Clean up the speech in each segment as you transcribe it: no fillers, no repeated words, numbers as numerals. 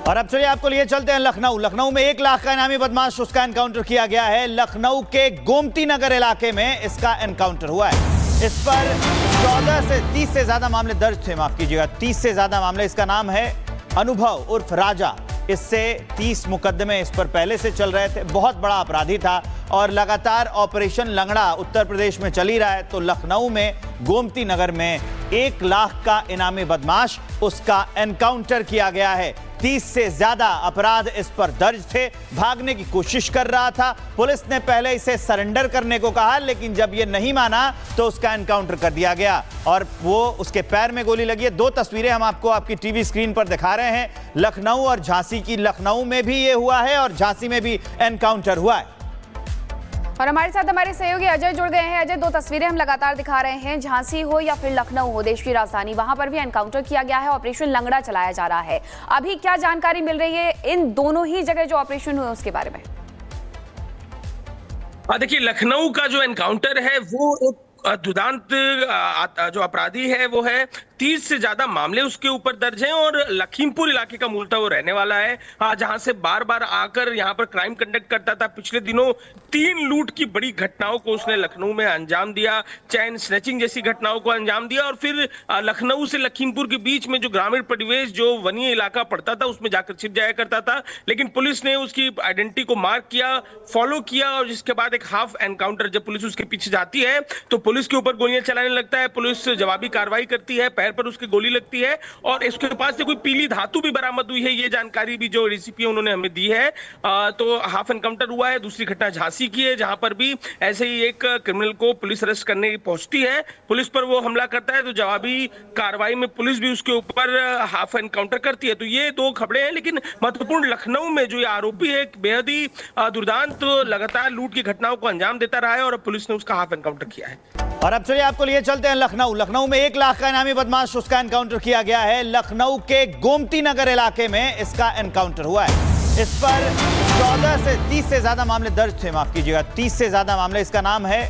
और अब चलिए आपको लिए चलते हैं लखनऊ में 1 लाख का इनामी बदमाश, उसका एनकाउंटर किया गया है। लखनऊ के गोमती नगर इलाके में इसका एनकाउंटर हुआ है। इस पर 14 से 30 से ज्यादा मामले दर्ज थे, माफ कीजिएगा 30 से ज्यादा मामले। इसका नाम है अनुभव उर्फ राजा। इससे 30 मुकदमे इस पर पहले से चल रहे थे। बहुत बड़ा अपराधी था और लगातार ऑपरेशन लंगड़ा उत्तर प्रदेश में चल ही रहा है। तो लखनऊ में गोमती नगर में 1 लाख का इनामी बदमाश, उसका एनकाउंटर किया गया है। 30 से ज्यादा अपराध इस पर दर्ज थे। भागने की कोशिश कर रहा था। पुलिस ने पहले इसे सरेंडर करने को कहा, लेकिन जब ये नहीं माना तो उसका एनकाउंटर कर दिया गया और वो उसके पैर में गोली लगी है। 2 तस्वीरें हम आपको आपकी टीवी स्क्रीन पर दिखा रहे हैं, लखनऊ और झांसी की। लखनऊ में भी ये हुआ है और झांसी में भी एनकाउंटर हुआ है। और हमारे साथ हमारे सहयोगी अजय जुड़ गए हैं। अजय, 2 तस्वीरें हम लगातार दिखा रहे हैं, झांसी हो या फिर लखनऊ हो, देश की राजधानी, वहां पर भी एनकाउंटर किया गया है। ऑपरेशन लंगड़ा चलाया जा रहा है। अभी क्या जानकारी मिल रही है इन दोनों ही जगह जो ऑपरेशन हुए उसके बारे में? देखिए, लखनऊ का जो एनकाउंटर है वो एक दुर्दांत जो अपराधी है वो है। 30 से ज्यादा मामले उसके ऊपर दर्ज हैं और लखीमपुर इलाके का मूलतः वो रहने वाला है, जहां से बार बार आकर यहां पर क्राइम कंडक्ट करता था। पिछले दिनों 3 लूट की बड़ी घटनाओं को उसने लखनऊ में अंजाम दिया, चैन स्नैचिंग जैसी घटनाओं को अंजाम दिया और फिर लखनऊ से लखीमपुर के बीच में जो ग्रामीण परिवेश, जो वनीय इलाका पड़ता था, उसमें जाकर छिप जाया करता था। लेकिन पुलिस ने उसकी आइडेंटिटी को मार्क किया, फॉलो किया और जिसके बाद एक हाफ एनकाउंटर, जब पुलिस उसके पीछे जाती है तो पुलिस के ऊपर गोलियां चलाने लगता है। पुलिस जवाबी कार्रवाई करती है, पैर पर उसके गोली लगती है और इसके पास से कोई पीली धातु भी बरामद हुई है। ये जानकारी भी जो डीसीपी उन्होंने हमें दी है। तो हाफ एनकाउंटर हुआ है। दूसरी घटना झांसी की है, जहां पर भी ऐसे ही एक क्रिमिनल को पुलिस अरेस्ट करने पहुंचती है, पुलिस पर वो हमला करता है, तो जवाबी कार्रवाई में पुलिस भी उसके ऊपर हाफ एनकाउंटर करती है। तो ये 2 खबरें हैं, लेकिन महत्वपूर्ण लखनऊ में जो ये आरोपी है बेहद ही दुर्दांत लगातार लूट की घटनाओं को अंजाम देता रहा है और पुलिस ने उसका हाफ एनकाउंटर किया है। और अब चलिए आपको लिए चलते हैं लखनऊ में 1 लाख का इनामी बदमाश, उसका एनकाउंटर किया गया है। लखनऊ के गोमती नगर इलाके में इसका एनकाउंटर हुआ है। इस पर 14 से 30 से ज्यादा मामले दर्ज थे, माफ कीजिएगा 30 से ज्यादा मामले। इसका नाम है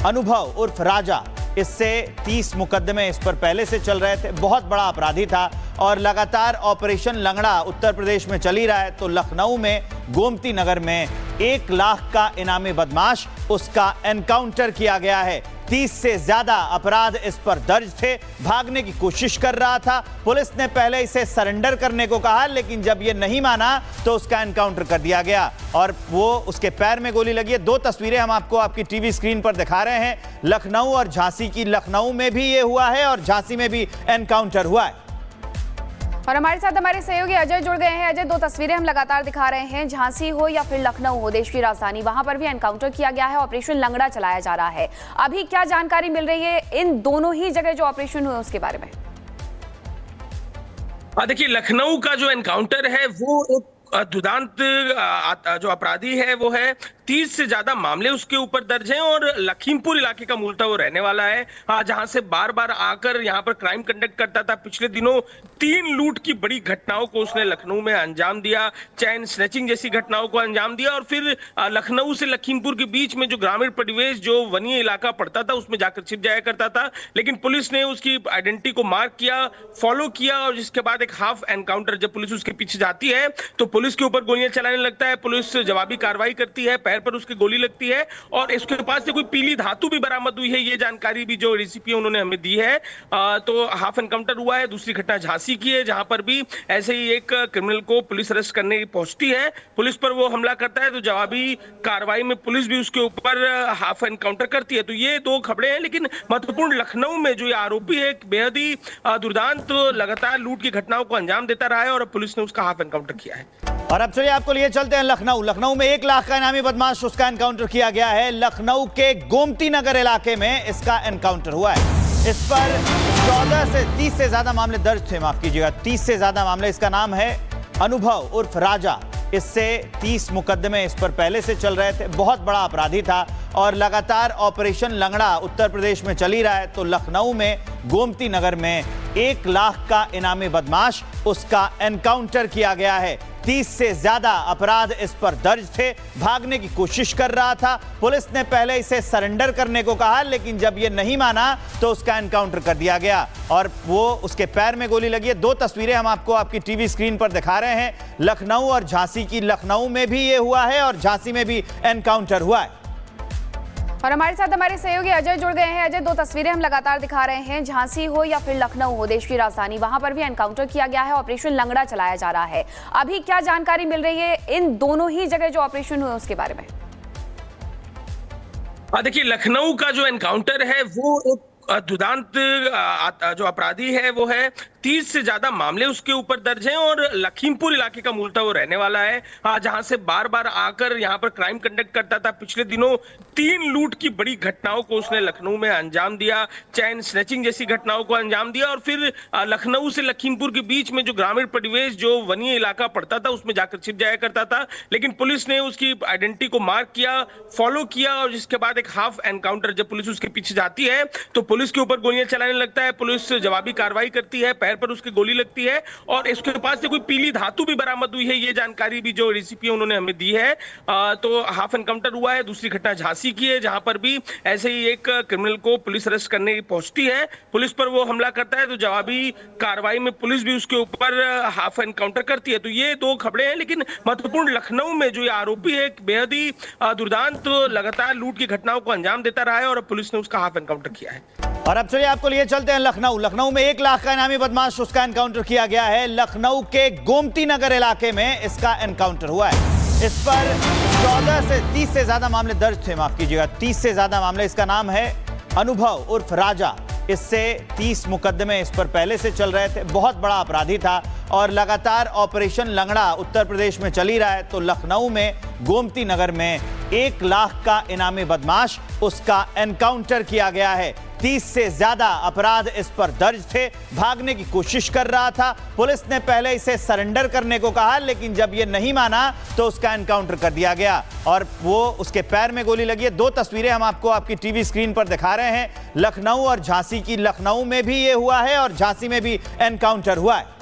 अनुभव उर्फ राजा। इससे 30 मुकदमे इस पर पहले से चल रहे थे। बहुत बड़ा अपराधी था और लगातार ऑपरेशन लंगड़ा उत्तर प्रदेश में चल ही रहा है। तो लखनऊ में गोमती नगर में 1 लाख का इनामी बदमाश, उसका एनकाउंटर किया गया है। 30 से ज्यादा अपराध इस पर दर्ज थे। भागने की कोशिश कर रहा था। पुलिस ने पहले इसे सरेंडर करने को कहा, लेकिन जब ये नहीं माना तो उसका एनकाउंटर कर दिया गया और वो उसके पैर में गोली लगी है। 2 तस्वीरें हम आपको आपकी टीवी स्क्रीन पर दिखा रहे हैं, लखनऊ और झांसी की। लखनऊ में भी ये हुआ है और झांसी में भी एनकाउंटर हुआ है। और हमारे साथ हमारे सहयोगी अजय जुड़ गए हैं। अजय, 2 तस्वीरें हम लगातार दिखा रहे हैं, झांसी हो या फिर लखनऊ हो, देश की राजधानी, वहां पर भी एनकाउंटर किया गया है। ऑपरेशन लंगड़ा चलाया जा रहा है। अभी क्या जानकारी मिल रही है इन दोनों ही जगह जो ऑपरेशन हुए उसके बारे में? देखिए, लखनऊ का जो एनकाउंटर है वो एक दुर्दांत जो अपराधी है वो है। 30 से ज्यादा मामले उसके ऊपर दर्ज हैं और लखीमपुर इलाके का मूलतः वो रहने वाला है, जहां से बार बार आकर यहां पर क्राइम कंडक्ट करता था। पिछले दिनों 3 लूट की बड़ी घटनाओं को उसने लखनऊ में अंजाम दिया, चैन स्नैचिंग जैसी घटनाओं को अंजाम दिया और फिर लखनऊ से लखीमपुर के बीच में जो ग्रामीण परिवेश, जो वनीय इलाका पड़ता था, उसमें जाकर छिप जाया करता था। लेकिन पुलिस ने उसकी आइडेंटिटी को मार्क किया, फॉलो किया और जिसके बाद एक हाफ एनकाउंटर, जब पुलिस उसके पीछे जाती है तो पुलिस के ऊपर गोलियां चलाने लगता है। पुलिस जवाबी कार्रवाई करती है, पैर पर उसके गोली लगती है और इसके पास से कोई पीली धातु भी बरामद हुई है। ये जानकारी भी जो डीसीपी उन्होंने हमें दी है। तो हाफ एनकाउंटर हुआ है। दूसरी घटना झांसी की है, जहां पर भी ऐसे ही एक क्रिमिनल को पुलिस अरेस्ट करने पहुंचती है, पुलिस पर वो हमला करता है, तो जवाबी कार्रवाई में पुलिस भी उसके ऊपर हाफ एनकाउंटर करती है। तो ये 2 खबरें हैं, लेकिन महत्वपूर्ण लखनऊ में जो ये आरोपी है बेहद ही दुर्दांत लगातार लूट की घटनाओं को अंजाम देता रहा है और पुलिस ने उसका हाफ एनकाउंटर किया है। और अब चलिए आपको लिए चलते हैं लखनऊ में 1 लाख का इनामी बदमाश, उसका एनकाउंटर किया गया है। लखनऊ के गोमती नगर इलाके में इसका एनकाउंटर हुआ है। इस पर 14 से 30 से ज्यादा मामले दर्ज थे, माफ कीजिएगा 30 से ज्यादा मामले। इसका नाम है अनुभव उर्फ राजा। इससे 30 मुकदमे इस पर पहले से चल रहे थे। बहुत बड़ा अपराधी था और लगातार ऑपरेशन लंगड़ा उत्तर प्रदेश में चल ही रहा है, तो लखनऊ में गोमती नगर में 1 लाख का इनामी बदमाश, उसका एनकाउंटर किया गया है। 30 से ज्यादा अपराध इस पर दर्ज थे, भागने की कोशिश कर रहा था। पुलिस ने पहले इसे सरेंडर करने को कहा, लेकिन जब ये नहीं माना तो उसका एनकाउंटर कर दिया गया और वो उसके पैर में गोली लगी है। 2 तस्वीरें हम आपको आपकी टीवी स्क्रीन पर दिखा रहे हैं, लखनऊ और झांसी की। लखनऊ में भी ये हुआ है और झांसी में भी एनकाउंटर हुआ है। और हमारे साथ हमारे सहयोगी अजय जुड़ गए हैं। अजय, 2 तस्वीरें हम लगातार दिखा रहे हैं, झांसी हो या फिर लखनऊ हो, देश की राजधानी, वहां पर भी एनकाउंटर किया गया है, ऑपरेशन लंगड़ा चलाया जा रहा है। अभी क्या जानकारी मिल रही है इन दोनों ही जगह जो ऑपरेशन हुए उसके बारे में? देखिए, लखनऊ का जो एनकाउंटर है वो एक दुदांत जो अपराधी है वो है। 30 से ज्यादा मामले उसके ऊपर दर्ज हैं और लखीमपुर इलाके का मूलतः वो रहने वाला है, जहां से बार बार आकर यहां पर क्राइम कंडक्ट करता था। पिछले दिनों 3 लूट की बड़ी घटनाओं को उसने लखनऊ में अंजाम दिया, चैन स्नैचिंग जैसी घटनाओं को अंजाम दिया, और फिर लखनऊ से लखीमपुर के बीच में जो ग्रामीण परिवेश, जो वनीय इलाका पड़ता था, उसमें जाकर छिप जाया करता था। लेकिन पुलिस ने उसकी आइडेंटिटी को मार्क किया, फॉलो किया, और जिसके बाद एक हाफ एनकाउंटर, जब पुलिस उसके पीछे जाती है तो पुलिस के ऊपर गोलियां चलाने लगता है। पुलिस जवाबी कार्रवाई करती है, पैर पर उसके गोली लगती है और इसके पास से कोई पीली धातु भी बरामद हुई है। ये जानकारी भी जो डीसीपी उन्होंने हमें दी है। तो हाफ एनकाउंटर हुआ है। दूसरी घटना झांसी की है, जहां पर भी ऐसे ही एक क्रिमिनल को पुलिस अरेस्ट करने पहुंचती है, पुलिस पर वो हमला करता है, तो जवाबी कार्रवाई में पुलिस भी उसके ऊपर हाफ एनकाउंटर करती है। तो ये 2 खबरें हैं, लेकिन महत्वपूर्ण लखनऊ में जो ये आरोपी है, बेहद ही दुर्दांत लगातार लूट की घटनाओं को अंजाम देता रहा है और पुलिस ने उसका हाफ एनकाउंटर किया है। और अब चलिए आपको लिए चलते हैं लखनऊ में 1 लाख का इनामी बदमाश, उसका एनकाउंटर किया गया है। लखनऊ के गोमती नगर इलाके में इसका एनकाउंटर हुआ है। इस पर 14 से 30 से ज्यादा मामले दर्ज थे, माफ कीजिएगा, 30 से ज्यादा मामले। इसका नाम है अनुभव उर्फ राजा। इससे 30 मुकदमे इस पर पहले से चल रहे थे, बहुत बड़ा अपराधी था और लगातार ऑपरेशन लंगड़ा उत्तर प्रदेश में चल ही रहा है, तो लखनऊ में गोमती नगर में 1 लाख का इनामी बदमाश, उसका एनकाउंटर किया गया है। 30 से ज्यादा अपराध इस पर दर्ज थे, भागने की कोशिश कर रहा था। पुलिस ने पहले इसे सरेंडर करने को कहा, लेकिन जब ये नहीं माना तो उसका एनकाउंटर कर दिया गया और वो उसके पैर में गोली लगी है। 2 तस्वीरें हम आपको आपकी टीवी स्क्रीन पर दिखा रहे हैं, लखनऊ और झांसी की। लखनऊ में भी ये हुआ है और झांसी में भी एनकाउंटर हुआ है।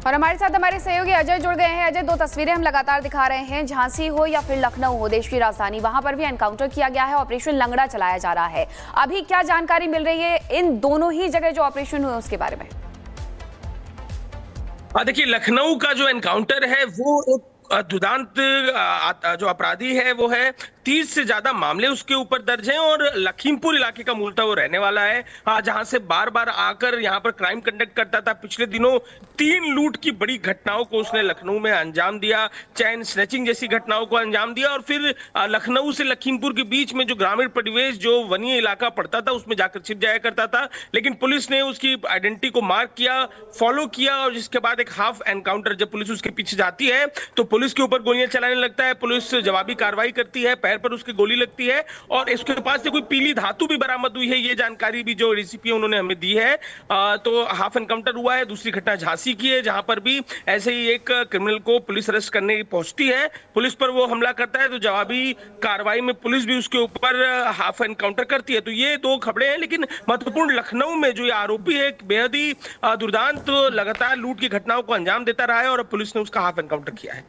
और हमारे साथ हमारे सहयोगी अजय जुड़ गए हैं। अजय, 2 तस्वीरें हम लगातार दिखा रहे हैं, झांसी हो या फिर लखनऊ हो, देश की राजधानी, वहां पर भी एनकाउंटर किया गया है, ऑपरेशन लंगड़ा चलाया जा रहा है। अभी क्या जानकारी मिल रही है इन दोनों ही जगह जो ऑपरेशन हुए उसके बारे में? देखिए, लखनऊ का जो एनकाउंटर है वो एक दुदांत जो अपराधी है वो है। 30 से ज्यादा मामले उसके ऊपर दर्ज हैं और लखीमपुर इलाके का मूलतः वो रहने वाला है, जहां से बार बार आकर यहां पर क्राइम कंडक्ट करता था। पिछले दिनों 3 लूट की बड़ी घटनाओं को उसने लखनऊ में अंजाम दिया, चैन स्नैचिंग जैसी घटनाओं को अंजाम दिया, और फिर लखनऊ से लखीमपुर के बीच में जो ग्रामीण परिवेश, जो वनीय इलाका पड़ता था, उसमें जाकर छिप जाया करता था। लेकिन पुलिस ने उसकी आइडेंटिटी को मार्क किया, फॉलो किया, और जिसके बाद एक हाफ एनकाउंटर, जब पुलिस उसके पीछे जाती है तो पुलिस के ऊपर गोलियां चलाने लगता है। पुलिस जवाबी कार्रवाई करती है, पैर पर उसके गोली लगती है और इसके पास से कोई पीली धातु भी बरामद हुई है। ये जानकारी भी जो डीसीपी उन्होंने हमें दी है। तो हाफ एनकाउंटर हुआ है। दूसरी घटना झांसी की है, जहां पर भी ऐसे ही एक क्रिमिनल को पुलिस अरेस्ट करने पहुंचती है, पुलिस पर वो हमला करता है, तो जवाबी कार्रवाई में पुलिस भी उसके ऊपर हाफ एनकाउंटर करती है। तो ये 2 खबरें हैं, लेकिन महत्वपूर्ण लखनऊ में जो ये आरोपी है, बेहद ही दुर्दांत लगातार लूट की घटनाओं को अंजाम देता रहा है और पुलिस ने उसका हाफ एनकाउंटर किया है।